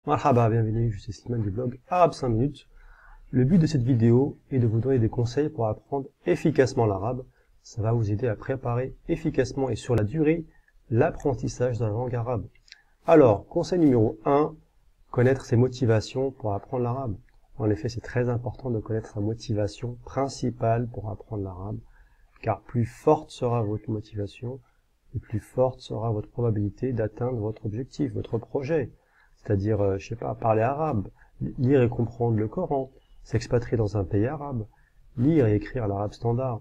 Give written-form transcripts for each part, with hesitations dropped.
Marhaba, bienvenue, je suis Slimane du blog Arabe 5 minutes. Le but de cette vidéo est de vous donner des conseils pour apprendre efficacement l'arabe. Ça va vous aider à préparer efficacement et sur la durée l'apprentissage de la langue arabe. Alors, conseil numéro 1, connaître ses motivations pour apprendre l'arabe. En effet, c'est très important de connaître sa motivation principale pour apprendre l'arabe, car plus forte sera votre motivation, et plus forte sera votre probabilité d'atteindre votre objectif, votre projet. C'est-à-dire, je sais pas, parler arabe, lire et comprendre le Coran, s'expatrier dans un pays arabe, lire et écrire l'arabe standard,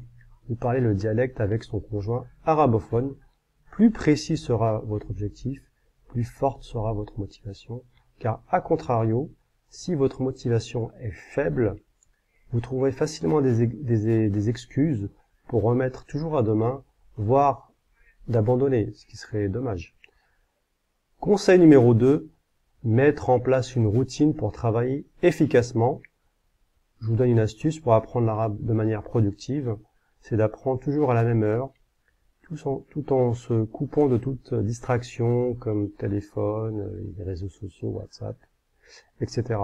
ou parler le dialecte avec son conjoint arabophone. Plus précis sera votre objectif, plus forte sera votre motivation, car à contrario, si votre motivation est faible, vous trouverez facilement des excuses pour remettre toujours à demain, voire d'abandonner, ce qui serait dommage. Conseil numéro 2, mettre en place une routine pour travailler efficacement. Je vous donne une astuce pour apprendre l'arabe de manière productive, c'est d'apprendre toujours à la même heure, tout en se coupant de toute distraction comme téléphone, les réseaux sociaux, WhatsApp, etc.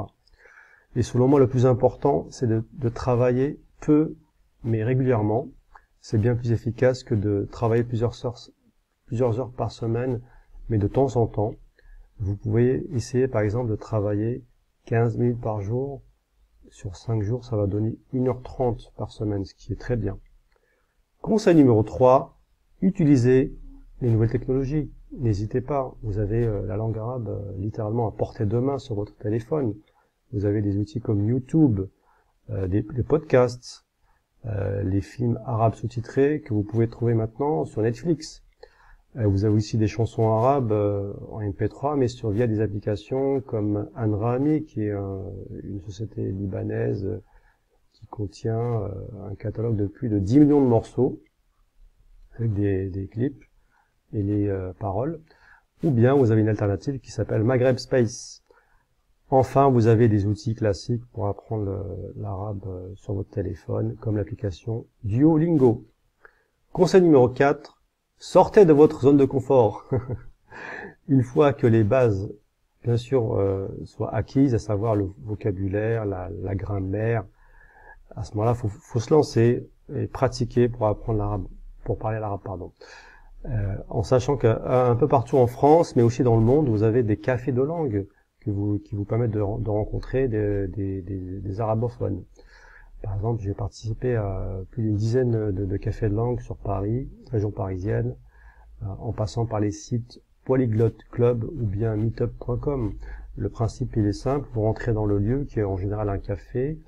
Et selon moi, le plus important, c'est de travailler peu, mais régulièrement. C'est bien plus efficace que de travailler plusieurs heures par semaine, mais de temps en temps. Vous pouvez essayer par exemple de travailler 15 minutes par jour. Sur 5 jours, ça va donner 1h30 par semaine, ce qui est très bien. Conseil numéro 3, utilisez les nouvelles technologies. N'hésitez pas, vous avez la langue arabe littéralement à portée de main sur votre téléphone. Vous avez des outils comme YouTube, des podcasts, les films arabes sous-titrés que vous pouvez trouver maintenant sur Netflix. Vous avez aussi des chansons arabes en MP3, mais via des applications comme Anrami, qui est une société libanaise qui contient un catalogue de plus de 10 millions de morceaux, avec des clips et les paroles. Ou bien vous avez une alternative qui s'appelle Maghreb Space. Enfin, vous avez des outils classiques pour apprendre l'arabe sur votre téléphone, comme l'application Duolingo. Conseil numéro 4, sortez de votre zone de confort. Une fois que les bases, bien sûr, soient acquises, à savoir le vocabulaire, la grammaire, à ce moment-là, faut se lancer et pratiquer pour apprendre l'arabe, pour parler l'arabe, pardon. En sachant qu'un peu partout en France, mais aussi dans le monde, vous avez des cafés de langue qui vous permettent de rencontrer des arabophones. Par exemple, j'ai participé à plus d'une dizaine de cafés de langue sur Paris, région parisienne, en passant par les sites Polyglot Club ou bien meetup.com. Le principe, il est simple, vous rentrez dans le lieu, qui est en général un café,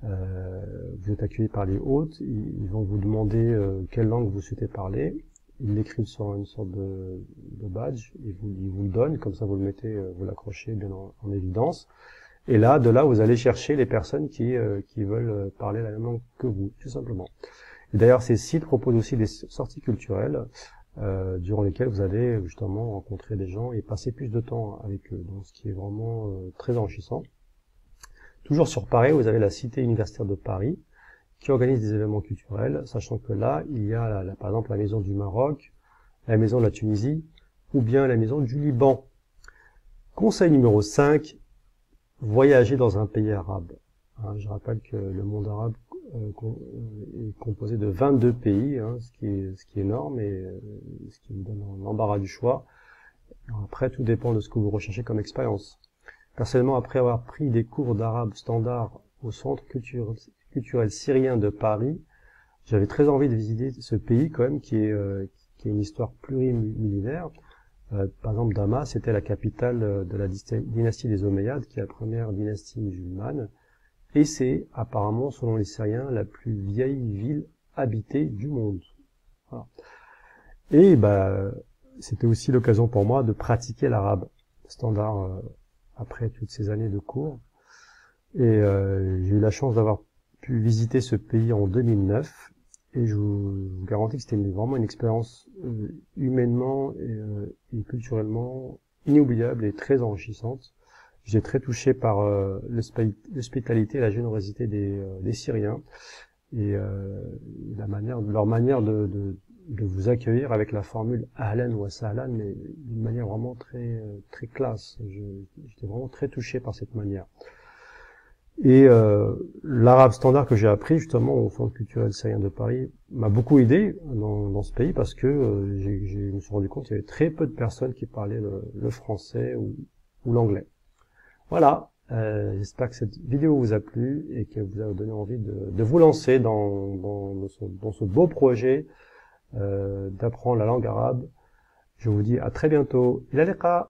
vous êtes accueilli par les hôtes, ils vont vous demander quelle langue vous souhaitez parler, ils l'écrivent sur une sorte de badge, ils vous le donnent, comme ça vous le mettez, vous l'accrochez bien en évidence. Et là, de là, vous allez chercher les personnes qui veulent parler la même langue que vous, tout simplement. Et d'ailleurs, ces sites proposent aussi des sorties culturelles, durant lesquelles vous allez justement rencontrer des gens et passer plus de temps avec eux, donc ce qui est vraiment très enrichissant. Toujours sur Paris, vous avez la Cité universitaire de Paris, qui organise des événements culturels, sachant que là, il y a par exemple la Maison du Maroc, la Maison de la Tunisie, ou bien la Maison du Liban. Conseil numéro 5, voyager dans un pays arabe. Je rappelle que le monde arabe est composé de 22 pays, ce qui est énorme et ce qui vous donne l'embarras du choix. Alors après, tout dépend de ce que vous recherchez comme expérience. Personnellement, après avoir pris des cours d'arabe standard au centre culturel syrien de Paris, j'avais très envie de visiter ce pays quand même qui est une histoire plurimillénaire. Par exemple, Damas, c'était la capitale de la dynastie des Omeyyades, qui est la première dynastie musulmane, et c'est apparemment, selon les Syriens, la plus vieille ville habitée du monde. Voilà. Et c'était aussi l'occasion pour moi de pratiquer l'arabe standard après toutes ces années de cours. Et j'ai eu la chance d'avoir pu visiter ce pays en 2009. Et je vous garantis que c'était vraiment une expérience humainement et culturellement inoubliable et très enrichissante. J'étais très touché par l'hospitalité et la générosité des Syriens et leur manière de vous accueillir avec la formule Ahlan wa Sahlan, mais d'une manière vraiment très classe. J'étais vraiment très touché par cette manière. Et l'arabe standard que j'ai appris justement au Centre culturel syrien de Paris m'a beaucoup aidé dans ce pays parce que je me suis rendu compte qu'il y avait très peu de personnes qui parlaient le français ou l'anglais. Voilà, j'espère que cette vidéo vous a plu et qu'elle vous a donné envie de vous lancer dans ce beau projet d'apprendre la langue arabe. Je vous dis à très bientôt. Ila liqa.